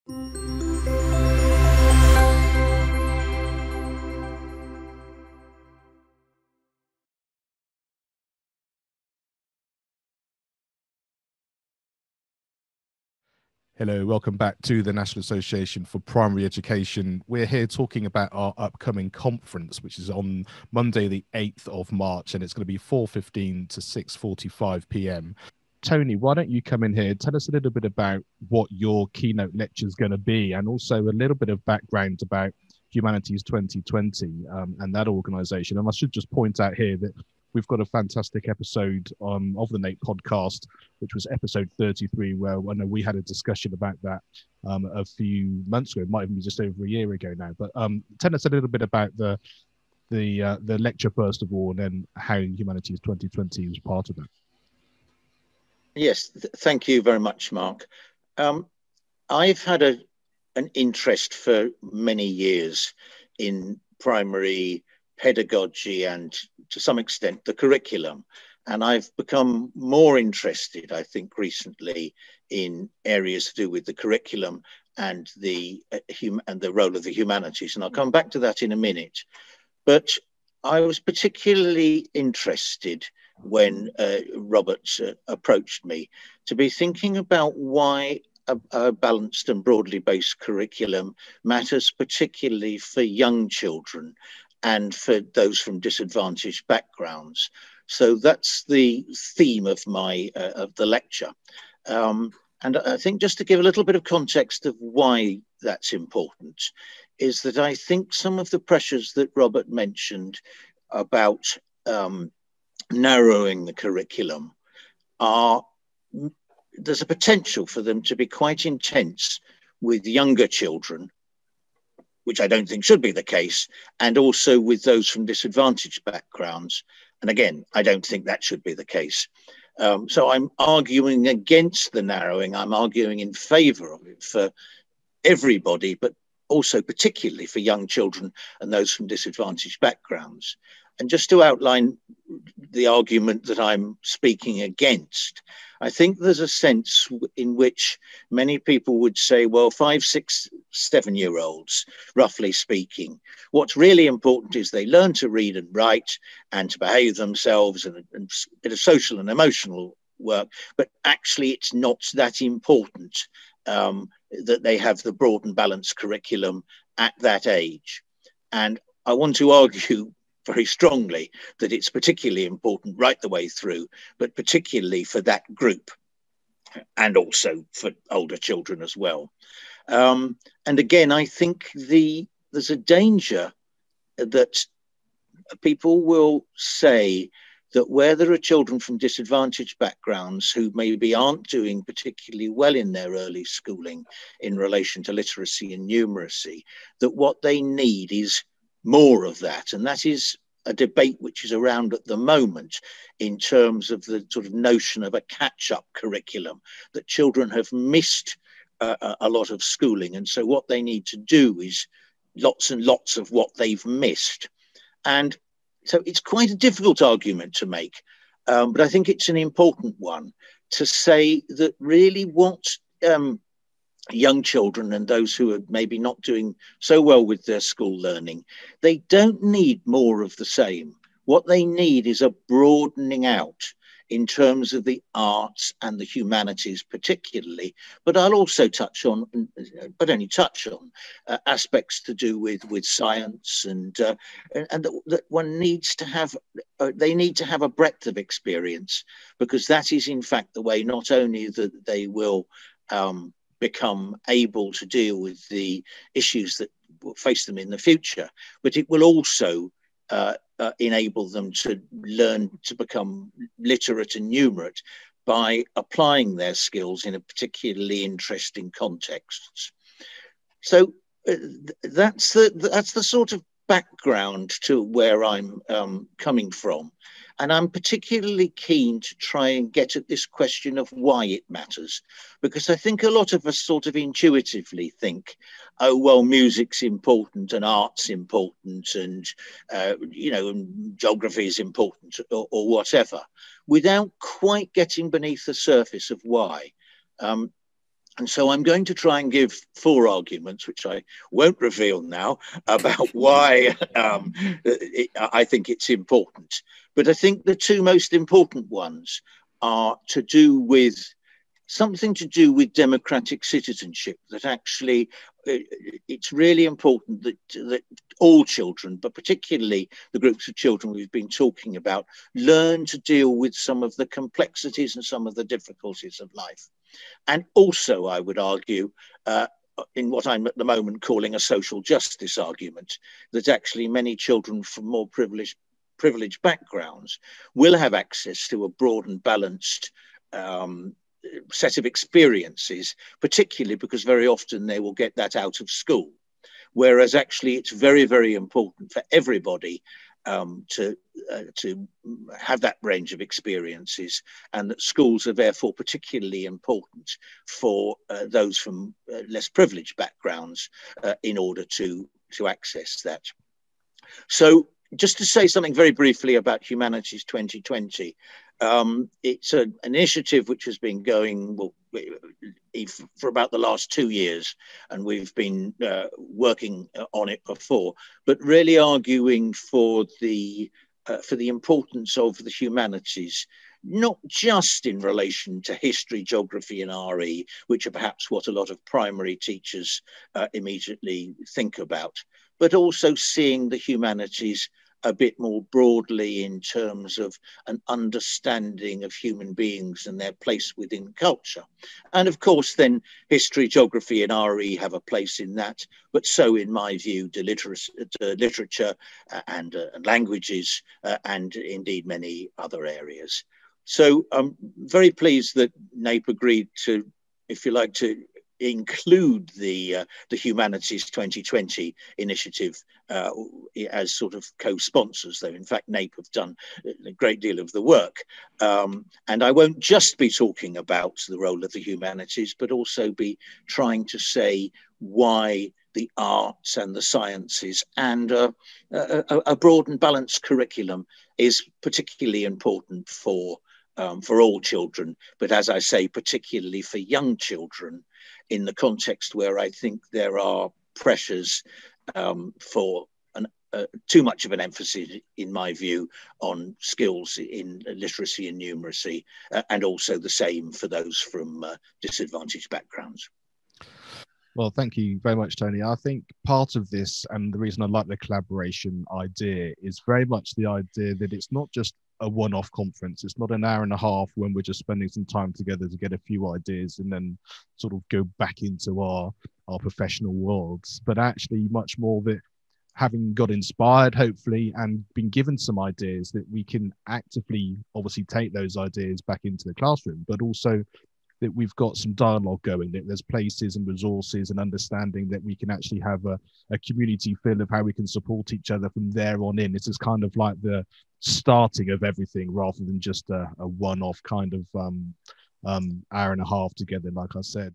Hello, welcome back to the National Association for Primary Education. We're here talking about our upcoming conference, which is on Monday, the 8th of March, and it's going to be 4:15 to 6:45 p.m. Tony, why don't you come in here, tell us a little bit about what your keynote lecture is going to be, and also a little bit of background about Humanities 2020 and that organisation. And I should just point out here that we've got a fantastic episode of the NAPE podcast, which was episode 33, where I know we had a discussion about that a few months ago. It might even be just over a year ago now. But tell us a little bit about the lecture first of all, and then how Humanities 2020 was part of it. Yes, thank you very much, Mark. I've had an interest for many years in primary pedagogy and, to some extent, the curriculum. And I've become more interested, I think, recently in areas to do with the curriculum and the role of the humanities. And I'll come back to that in a minute. But I was particularly interested when Robert approached me to be thinking about why a balanced and broadly based curriculum matters, particularly for young children and for those from disadvantaged backgrounds. So that's the theme of of the lecture. And I think just to give a little bit of context of why that's important is that I think some of the pressures that Robert mentioned about narrowing the curriculum there's a potential for them to be quite intense with younger children, which I don't think should be the case, and also with those from disadvantaged backgrounds. And again, I don't think that should be the case. So I'm arguing against the narrowing. I'm arguing in favor of it for everybody, but also particularly for young children and those from disadvantaged backgrounds. And just to outline the argument that I'm speaking against, I think there's a sense in which many people would say, well, 5, 6, 7-year-olds, roughly speaking, what's really important is they learn to read and write and to behave themselves and a bit of social and emotional work. But actually, it's not that important that they have the broad and balanced curriculum at that age. And I want to argue very strongly that it's particularly important right the way through, but particularly for that group and also for older children as well. And again, I think there's a danger that people will say that where there are children from disadvantaged backgrounds who maybe aren't doing particularly well in their early schooling in relation to literacy and numeracy, that what they need is more of that. And that is a debate which is around at the moment in terms of the sort of notion of a catch-up curriculum, that children have missed a lot of schooling. And so what they need to do is lots and lots of what they've missed. And so it's quite a difficult argument to make, but I think it's an important one to say that really what young children and those who are maybe not doing so well with their school learning, they don't need more of the same. What they need is a broadening out in terms of the arts and the humanities particularly, but I'll also touch on, but only touch on, aspects to do with science and that one needs to have, they need to have a breadth of experience, because that is in fact the way not only that they will become able to deal with the issues that will face them in the future, but it will also enable them to learn to become literate and numerate by applying their skills in a particularly interesting contexts. So that's the sort of background to where I'm coming from. And I'm particularly keen to try and get at this question of why it matters, because I think a lot of us sort of intuitively think, oh, well, music's important and art's important and, and geography is important or whatever, without quite getting beneath the surface of why. And so I'm going to try and give 4 arguments, which I won't reveal now, about why I think it's important. But I think the 2 most important ones are to do with something to do with democratic citizenship, that actually it's really important that all children, but particularly the groups of children we've been talking about, learn to deal with some of the complexities and some of the difficulties of life. And also, I would argue, in what I'm at the moment calling a social justice argument, that actually many children from more privileged backgrounds will have access to a broad and balanced set of experiences, particularly because very often they will get that out of school. Whereas actually it's very, very important for everybody to have that range of experiences, and that schools are therefore particularly important for those from less privileged backgrounds in order to access that. So just to say something very briefly about Humanities 2020, it's an initiative which has been going for about the last 2 years, and we've been working on it before, but really arguing for the importance of the humanities, not just in relation to history, geography, and RE, which are perhaps what a lot of primary teachers immediately think about, but also seeing the humanities a bit more broadly in terms of an understanding of human beings and their place within culture. And of course, then history, geography, and RE have a place in that, but so, in my view, literature and languages, and indeed many other areas. So I'm very pleased that NAPE agreed to, if you like, to include the Humanities 2020 initiative as sort of co-sponsors, though in fact NAPE have done a great deal of the work. And I won't just be talking about the role of the humanities, but also be trying to say why the arts and the sciences and a broad and balanced curriculum is particularly important for all children, but as I say, particularly for young children, in the context where I think there are pressures for too much of an emphasis, in my view, on skills in literacy and numeracy, and also the same for those from disadvantaged backgrounds. Well, thank you very much, Tony. I think part of this, and the reason I like the collaboration idea, is very much the idea that it's not just a one-off conference. It's not an hour and a half when we're just spending some time together to get a few ideas and then sort of go back into our professional worlds, but actually much more that, having got inspired, hopefully, and been given some ideas, that we can actively, obviously, take those ideas back into the classroom, but also that we've got some dialogue going, that there's places and resources and understanding that we can actually have a community feel of how we can support each other from there on in. This is kind of like the starting of everything, rather than just a one-off kind of hour and a half together, like I said.